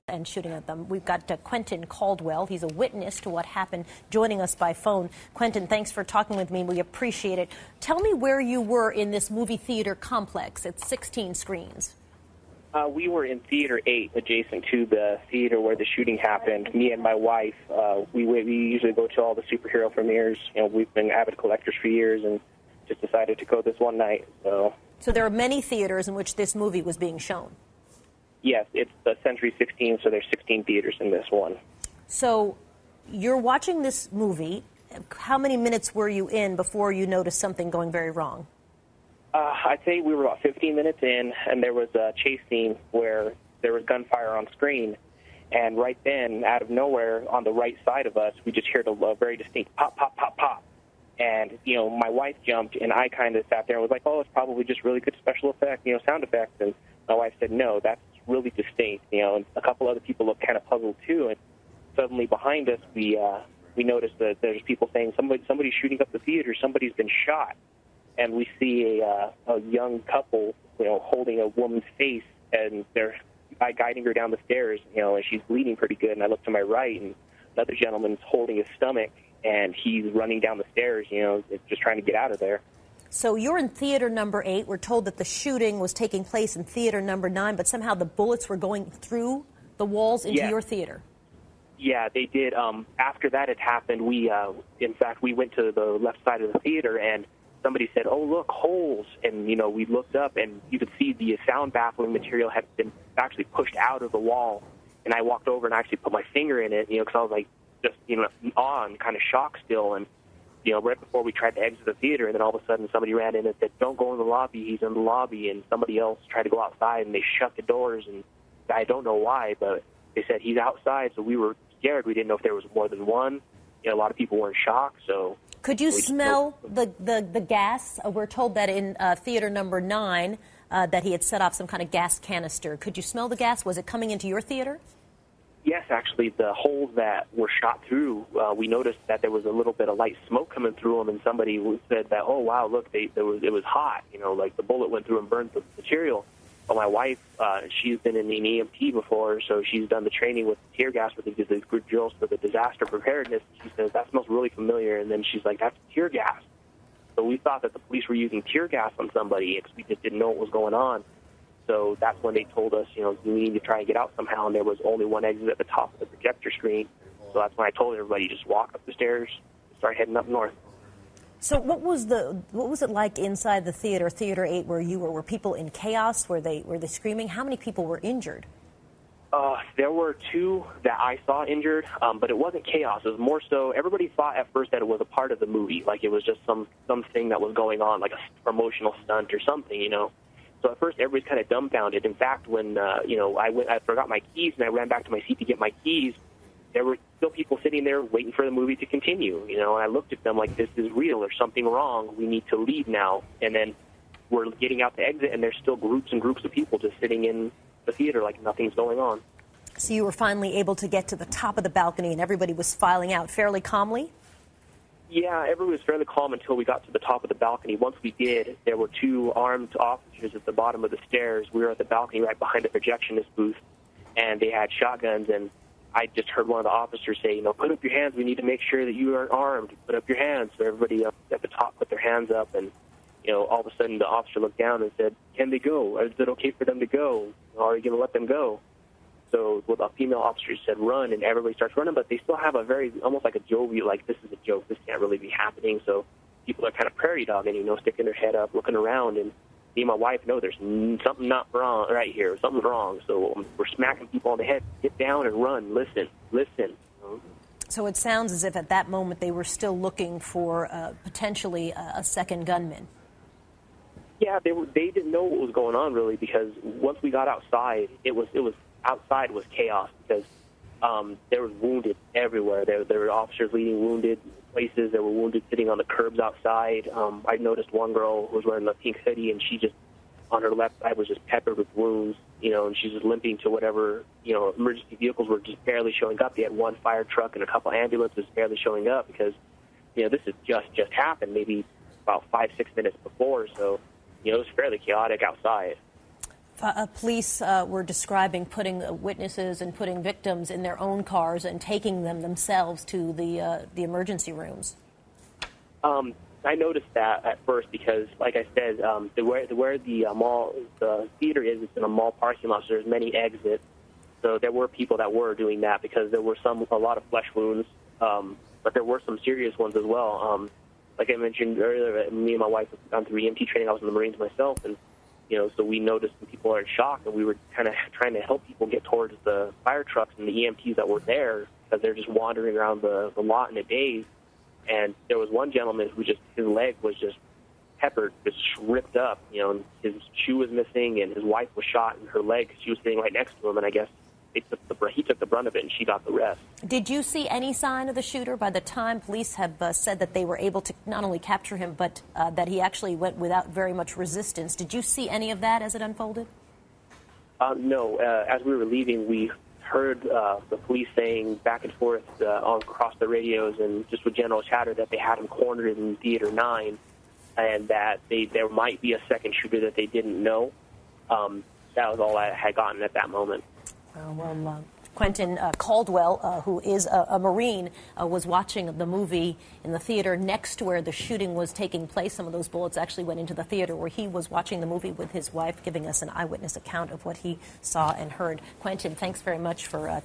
and shooting at them. We've got Quentin Caldwell. He's a witness to what happened, joining us by phone. Quentin, thanks for talking with me. We appreciate it. Tell me where you were in this movie theater complex. It's 16 screens. We were in Theater 8, adjacent to the theater where the shooting happened. Me and my wife, we usually go to all the superhero premieres. You know, we've been avid collectors for years and just decided to go this one night. So there are many theaters in which this movie was being shown. Yes, it's the Century 16, so there's 16 theaters in this one. So you're watching this movie. How many minutes were you in before you noticed something going very wrong? I'd say we were about 15 minutes in, and there was a chase scene where there was gunfire on screen. And right then, out of nowhere, on the right side of us, we just heard a very distinct pop, pop, pop, pop. And, you know, my wife jumped, and I kind of sat there and was like, oh, it's probably just really good special effect, you know, sound effects. And my wife said, no, that's really distinct, you know, and a couple other people looked kind of puzzled too. And suddenly behind us, we noticed that there's people saying somebody's shooting up the theater, somebody's been shot. And we see a young couple, you know, holding a woman's face, and they're guiding her down the stairs, you know, and she's bleeding pretty good. And I look to my right, and another gentleman's holding his stomach, and he's running down the stairs, you know, just trying to get out of there. So you're in theater number 8. We're told that the shooting was taking place in theater number 9, but somehow the bullets were going through the walls into your theater. Yeah, they did. After that had happened, in fact, we went to the left side of the theater, and somebody said, oh, look, holes. And, you know, we looked up, and you could see the sound baffling material had been actually pushed out of the wall. And I walked over and actually put my finger in it, you know, because I was like, just, you know, on, kind of shocked still. And, you know, right before we tried to exit the theater, and then all of a sudden somebody ran in and said, don't go in the lobby, he's in the lobby. And somebody else tried to go outside, and they shut the doors, and I don't know why, but they said he's outside, so we were scared. We didn't know if there was more than one. You know, a lot of people were in shock, so... Could you smell the gas? We're told that in theater number 9 that he had set off some kind of gas canister. Could you smell the gas? Was it coming into your theater? Yes, actually, the holes that were shot through, we noticed that there was a little bit of light smoke coming through them, and somebody said that, oh, wow, look, it was hot. You know, like the bullet went through and burned the material. But my wife, she's been in an EMT before, so she's done the training with tear gas with the good drills for the disaster preparedness. She says, that smells really familiar, and then she's like, that's tear gas. So we thought that the police were using tear gas on somebody because we just didn't know what was going on. So that's when they told us, you know, we need to try and get out somehow, and there was only one exit at the top of the projector screen. So that's when I told everybody, just walk up the stairs, start heading up north. So what was it like inside the theater, Theater 8, where you were? Were people in chaos? Were they screaming? How many people were injured? There were 2 that I saw injured, but it wasn't chaos. It was more so everybody thought at first that it was a part of the movie, like it was just something that was going on, like a promotional stunt or something, you know. So at first, everybody's kind of dumbfounded. In fact, when you know, I forgot my keys and I ran back to my seat to get my keys, there were still people sitting there waiting for the movie to continue. You know, and I looked at them like, this is real. There's something wrong. We need to leave now. And then we're getting out the exit, and there's still groups and groups of people just sitting in the theater like nothing's going on. So you were finally able to get to the top of the balcony, and everybody was filing out fairly calmly? Yeah, everyone was fairly calm until we got to the top of the balcony. Once we did, there were 2 armed officers at the bottom of the stairs. We were at the balcony right behind the projectionist booth, and they had shotguns, and I just heard one of the officers say, you know, put up your hands. We need to make sure that you aren't armed. Put up your hands. So everybody up at the top put their hands up, and, you know, all of a sudden the officer looked down and said, can they go? Is it okay for them to go? Are you going to let them go? So a female officer said, run, and everybody starts running, but they still have a very, almost like a jovial, like, this is a joke, this can't really be happening. So people are kind of prairie dogging, you know, sticking their head up, looking around, and me and my wife know there's something not wrong right here, something's wrong. So we're smacking people on the head, get down and run, listen. So it sounds as if at that moment they were still looking for potentially a second gunman. Yeah, they didn't know what was going on, really, because once we got outside, outside was chaos because there was wounded everywhere. There were officers leading wounded places. There were wounded sitting on the curbs outside. I noticed one girl who was wearing a pink hoodie, and she just, on her left side, was just peppered with wounds, you know, and she's just limping to whatever, you know, emergency vehicles were just barely showing up. They had one fire truck and a couple ambulances barely showing up because, you know, this has just happened maybe about 5-6 minutes before. So, you know, it was fairly chaotic outside. Police were describing putting witnesses and putting victims in their own cars and taking them themselves to the emergency rooms. I noticed that at first because, like I said, where the theater is, it's in a mall parking lot, so there's many exits. So there were people that were doing that because there were a lot of flesh wounds, but there were some serious ones as well. Like I mentioned earlier, me and my wife have gone through EMT training. I was in the Marines myself, and so we noticed when people are in shock, and we were kind of trying to help people get towards the fire trucks and the EMTs that were there because they're just wandering around the lot in a daze. And there was one gentleman who his leg was just peppered, just ripped up. And his shoe was missing, and his wife was shot in her leg. She was sitting right next to him, and I guess he took the brunt of it, and she got the rest. Did you see any sign of the shooter by the time police have said that they were able to not only capture him, but that he actually went without very much resistance? Did you see any of that as it unfolded? No. As we were leaving, we heard the police saying back and forth across the radios and just with general chatter that they had him cornered in Theater 9 and that there might be a second shooter that they didn't know. That was all I had gotten at that moment. Quentin Caldwell, who is a Marine, was watching the movie in the theater next to where the shooting was taking place. Some of those bullets actually went into the theater where he was watching the movie with his wife, giving us an eyewitness account of what he saw and heard. Quentin, thanks very much for